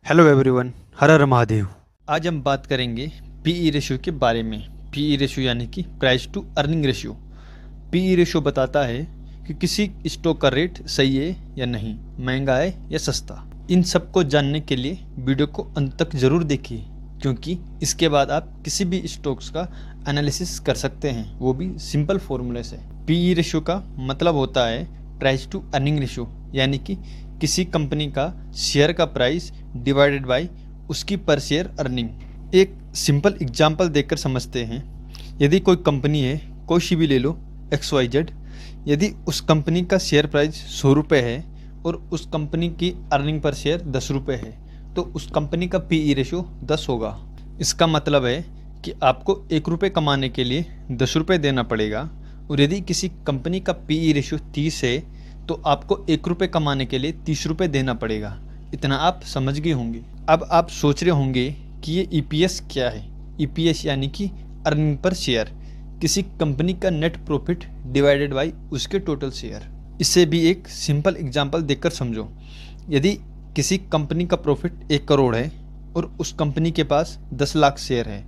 Hello everyone, हर हर महादेव। आज हम बात करेंगे पीई रेशियो के बारे में। पीई रेशियो यानी कि price to earning ratio. PE ratio बताता है कि किसी स्टॉक का रेट सही है या नहीं, महंगा है या सस्ता। इन सब को जानने के लिए वीडियो को अंत तक जरूर देखिए, क्योंकि इसके बाद आप किसी भी स्टॉक्स का एनालिसिस कर सकते हैं, वो भी सिंपल फॉर्मूले से। पीई रेशियो का मतलब होता है प्राइस टू अर्निंग रेशियो, यानी कि किसी कंपनी का शेयर का प्राइस डिवाइडेड बाय उसकी पर शेयर अर्निंग। एक सिंपल एग्जांपल देखकर समझते हैं। यदि कोई कंपनी है, कोई सी भी ले लो, XYZ। यदि उस कंपनी का शेयर प्राइस 100 रुपये है और उस कंपनी की अर्निंग पर शेयर 10 रुपये है, तो उस कंपनी का पीई रेशियो 10 होगा। इसका मतलब है कि आपको 1 रुपये कमाने के लिए 10 रुपये देना पड़ेगा। और यदि किसी कंपनी का पीई रेशियो 30 है तो आपको 1 रुपये कमाने के लिए 30 रुपये देना पड़ेगा। इतना आप समझ गए होंगे। अब आप सोच रहे होंगे कि ये EPS क्या है। EPS यानी कि अर्निंग पर शेयर, किसी कंपनी का नेट प्रॉफिट डिवाइडेड बाय उसके टोटल शेयर। इससे भी एक सिंपल एग्जांपल देखकर समझो। यदि किसी कंपनी का प्रॉफिट 1 करोड़ है और उस कंपनी के पास 10 लाख शेयर है,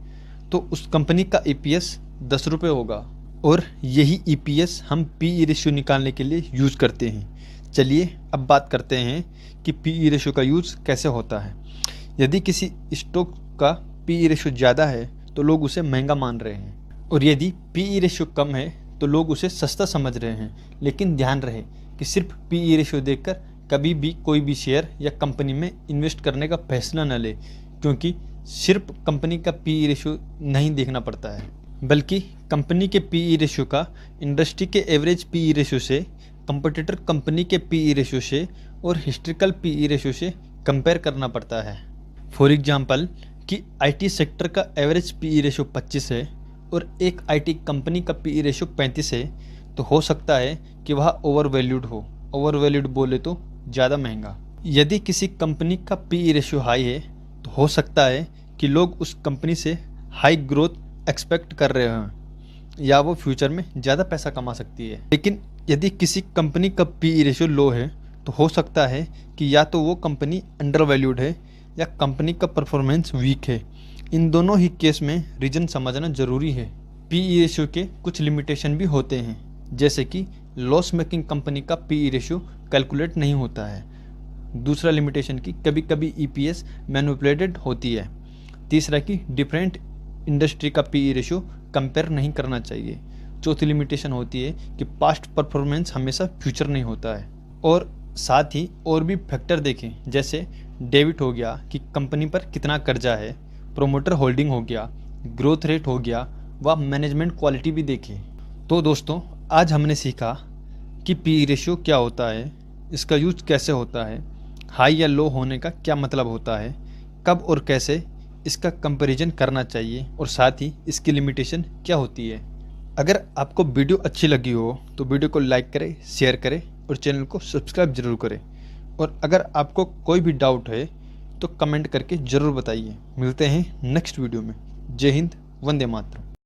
तो उस कंपनी का EPS 10 रुपये होगा। और यही EPS हम पीई रेशियो निकालने के लिए यूज़ करते हैं। चलिए अब बात करते हैं कि पीई रेशियो का यूज़ कैसे होता है। यदि किसी स्टॉक का पीई रेशियो ज़्यादा है तो लोग उसे महंगा मान रहे हैं, और यदि पीई रेशियो कम है तो लोग उसे सस्ता समझ रहे हैं। लेकिन ध्यान रहे कि सिर्फ पीई रेशियो देखकर कभी भी कोई भी शेयर या कंपनी में इन्वेस्ट करने का फैसला न ले, क्योंकि सिर्फ कंपनी का पीई रेशियो नहीं देखना पड़ता है, बल्कि कंपनी के पीई रेशियो का इंडस्ट्री के एवरेज पीई रेशियो से, कंपटीटर कंपनी के पीई रेशियो से और हिस्ट्रिकल पीई रेशियो से कंपेयर करना पड़ता है। फॉर एग्जांपल कि IT सेक्टर का एवरेज पीई रेशियो 25 है और एक IT कंपनी का पीई रेशियो 35 है, तो हो सकता है कि वह ओवर वैल्यूड हो। ओवर वैल्यूड बोले तो ज़्यादा महंगा। यदि किसी कंपनी का पीई रेशियो हाई है तो हो सकता है कि लोग उस कंपनी से हाई ग्रोथ एक्सपेक्ट कर रहे हैं या वो फ्यूचर में ज़्यादा पैसा कमा सकती है। लेकिन यदि किसी कंपनी का पीई रेशियो लो है तो हो सकता है कि या तो वो कंपनी अंडर वैल्यूड है या कंपनी का परफॉर्मेंस वीक है। इन दोनों ही केस में रीज़न समझना ज़रूरी है। पीई रेशियो के कुछ लिमिटेशन भी होते हैं, जैसे कि लॉस मेकिंग कंपनी का पीई रेशियो कैलकुलेट नहीं होता है। दूसरा लिमिटेशन की कभी कभी EPS मैनिपुलेटेड होती है। तीसरा की डिफरेंट इंडस्ट्री का पीई रेशियो कंपेयर नहीं करना चाहिए। चौथी लिमिटेशन होती है कि पास्ट परफॉर्मेंस हमेशा फ्यूचर नहीं होता है। और साथ ही और भी फैक्टर देखें, जैसे डेबिट हो गया कि कंपनी पर कितना कर्जा है, प्रोमोटर होल्डिंग हो गया, ग्रोथ रेट हो गया, व मैनेजमेंट क्वालिटी भी देखें। तो दोस्तों, आज हमने सीखा कि पीई रेशियो क्या होता है, इसका यूज कैसे होता है, हाई या लो होने का क्या मतलब होता है, कब और कैसे इसका कंपैरिजन करना चाहिए, और साथ ही इसकी लिमिटेशन क्या होती है। अगर आपको वीडियो अच्छी लगी हो तो वीडियो को लाइक करें, शेयर करें और चैनल को सब्सक्राइब जरूर करें। और अगर आपको कोई भी डाउट है तो कमेंट करके ज़रूर बताइए। मिलते हैं नेक्स्ट वीडियो में। जय हिंद, वंदे मातरम।